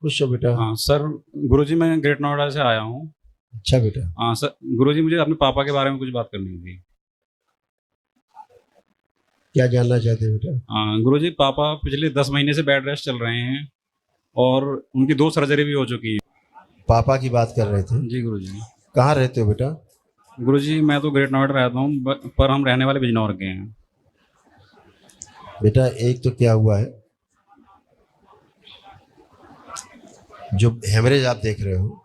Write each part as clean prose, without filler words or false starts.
खुश हो बेटा। हाँ सर, गुरुजी मैं ग्रेट नोएडा से आया हूँ। अच्छा बेटा। हाँ सर, गुरुजी मुझे अपने पापा के बारे में कुछ बात करनी थी। क्या जानना चाहते हो बेटा? हाँ गुरुजी, पापा पिछले 10 महीने से बेड रेस्ट चल रहे हैं और उनकी 2 सर्जरी भी हो चुकी है। पापा की बात कर रहे थे। जी गुरुजी। कहाँ रहते हो बेटा? गुरुजी मैं तो ग्रेट नोएडा रहता हूँ, पर हम रहने वाले बिजनौर के हैं। बेटा एक तो क्या हुआ है, जो हेमरेज आप देख रहे हो,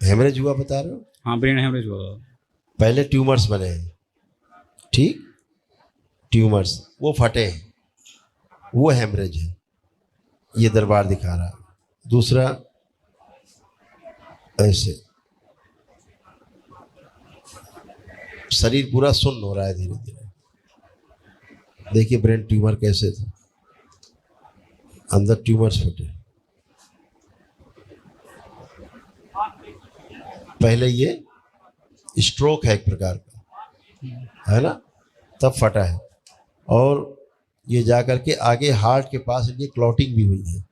हेमरेज हुआ बता रहे हो? हाँ, ब्रेन हेमरेज हुआ। पहले ट्यूमर्स बने हैं, ठीक, ट्यूमर्स वो फटे हैं, वो हेमरेज है, ये दरबार दिखा रहा है। दूसरा ऐसे शरीर पूरा सुन्न हो रहा है धीरे धीरे। देखिए ब्रेन ट्यूमर कैसे था, अंदर ट्यूमर्स फटे। पहले ये स्ट्रोक है एक प्रकार का, है ना, तब फटा है। और ये जाकर के आगे हार्ट के पास ये क्लॉटिंग भी हुई है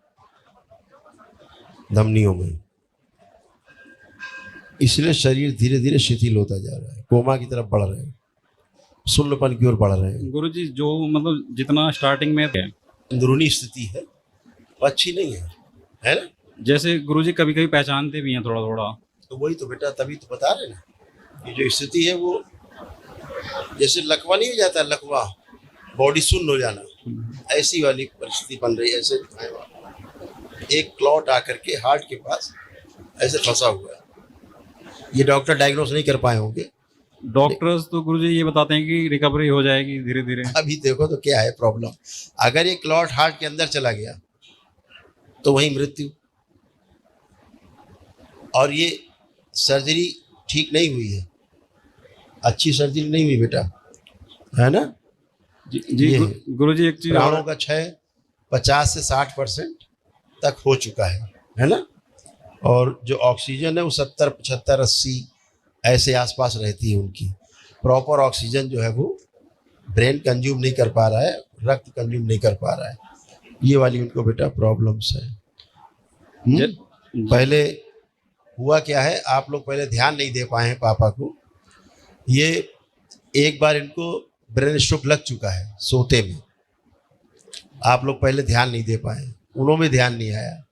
धमनियों में, इसलिए शरीर धीरे धीरे शिथिल होता जा रहा है, कोमा की तरफ बढ़ रहे हैं, सुन्नपन की ओर बढ़ रहे हैं। गुरुजी जो मतलब जितना स्टार्टिंग में थे, अंदरूनी स्थिति है वो अच्छी नहीं है ना? जैसे गुरुजी कभी कभी पहचानते भी हैं थोड़ा थोड़ा। तो वही तो बेटा, तभी तो बता रहे ना, ये जो स्थिति है वो जैसे लकवा नहीं हो जाता, लकवा बॉडी सुन्न हो जाना, ऐसी वाली परिस्थिति बन रही है। ऐसे एक क्लॉट आकर के हार्ट के पास ऐसे फंसा हुआ है। ये डॉक्टर डायग्नोस नहीं कर पाए होंगे। डॉक्टर्स तो गुरुजी ये बताते हैं कि रिकवरी हो जाएगी धीरे धीरे। अभी देखो तो क्या है प्रॉब्लम, अगर ये क्लॉट हार्ट के अंदर चला गया तो वही मृत्यु। और ये सर्जरी ठीक नहीं हुई है, अच्छी सर्जरी नहीं हुई बेटा, है ना? जी गुरुजी एक चीज प्राणों का क्षय 50 से 60% तक हो चुका है ना? और जो ऑक्सीजन है वो 70, 75, 80 ऐसे आसपास रहती है उनकी। प्रॉपर ऑक्सीजन जो है वो ब्रेन कंज्यूम नहीं कर पा रहा है, रक्त कंज्यूम नहीं कर पा रहा है। ये वाली उनको बेटा प्रॉब्लम्स है। पहले हुआ क्या है, आप लोग पहले ध्यान नहीं दे पाए हैं पापा को। ये एक बार इनको ब्रेन स्ट्रोक लग चुका है सोते में, आप लोग पहले ध्यान नहीं दे पाए, उन्हों में ध्यान नहीं आया।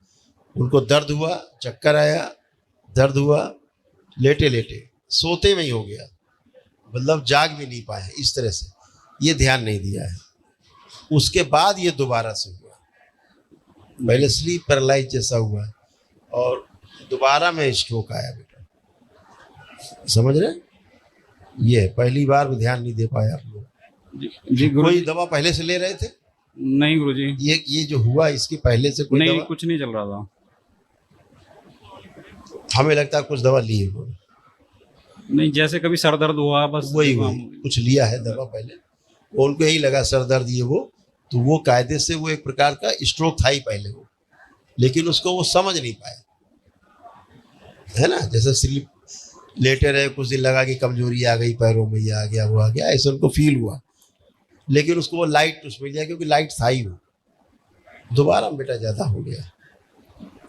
उनको दर्द हुआ, चक्कर आया, दर्द हुआ, लेटे लेटे सोते में ही हो गया, मतलब जाग भी नहीं पाए इस तरह से, ये ध्यान नहीं दिया है। उसके बाद ये दोबारा से हुआ, पहले स्लीप पैरालाइज जैसा हुआ और दोबारा में स्ट्रोक आया बेटा, समझ रहे? ये पहली बार में ध्यान नहीं दे पाए आप लोग। जी कोई दवा पहले से ले रहे थे? नहीं गुरुजी। ये जो हुआ इसकी पहले से कोई नहीं, दवा? कुछ नहीं चल रहा था। हमें लगता है कुछ दवा ली है उन्होंने। नहीं, जैसे कभी सर दर्द हुआ बस वही कुछ लिया है दवा पहले, उनको यही लगा सर दर्द ये वो, तो वो कायदे से वो एक प्रकार का स्ट्रोक था ही पहले वो, लेकिन उसको वो समझ नहीं पाए, है ना? जैसे स्लीप लेटे रहे, कुछ दिन लगा कि कमजोरी आ गई पैरों में, ये आ गया वो आ गया, ऐसा उनको फील हुआ, लेकिन उसको वो लाइट उसमें लिया क्योंकि लाइट था ही वो, दोबारा बेटा ज़्यादा हो गया।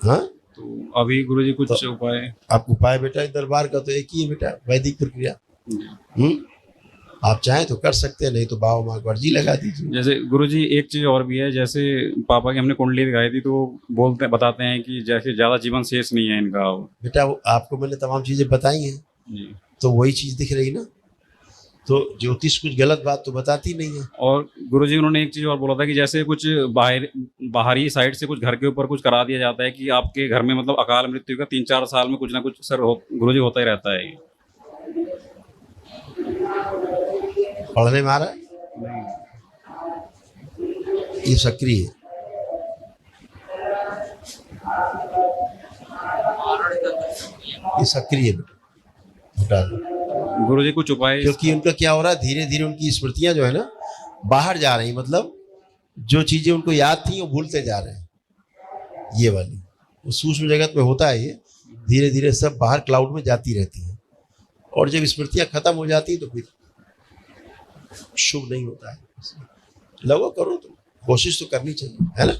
हाँ तो अभी गुरुजी कुछ तो उपाय? आप उपाय बेटा दरबार का तो एक ही है बेटा, वैदिक प्रक्रिया। आप चाहें तो कर सकते हैं, नहीं तो बाबा माँ को अर्जी लगा दीजिए। जैसे गुरुजी एक चीज और भी है, जैसे पापा की हमने कुंडली दिखाई थी तो बोलते बताते हैं कि जैसे ज्यादा जीवन शेष नहीं है इनका। बेटा आपको मैंने तमाम चीजें बताई हैं जी, तो वही चीज दिख रही ना, तो ज्योतिष कुछ गलत बात तो बताती नहीं है। और गुरुजी उन्होंने एक चीज और बोला था कि जैसे कुछ बाहरी साइड से कुछ घर के ऊपर कुछ करा दिया जाता है कि आपके घर में मतलब अकाल मृत्यु का 3-4 साल में कुछ ना कुछ सर गुरुजी होता ही रहता है। पढ़ने में आ रहा है? ये सक्रिय है, ये सक्रिय है बेटा, गुरुजी कुछ उपाय? क्योंकि उनका क्या हो रहा है, धीरे धीरे उनकी स्मृतियां जो है ना बाहर जा रही, मतलब जो चीजें उनको याद थी वो भूलते जा रहे हैं। ये वाली वो सूक्ष्म जगत में होता है, ये धीरे धीरे सब बाहर क्लाउड में जाती रहती है, और जब स्मृतियां खत्म हो जाती तो फिर शुभ नहीं होता है। लगो करो, तो कोशिश तो करनी चाहिए, है ना?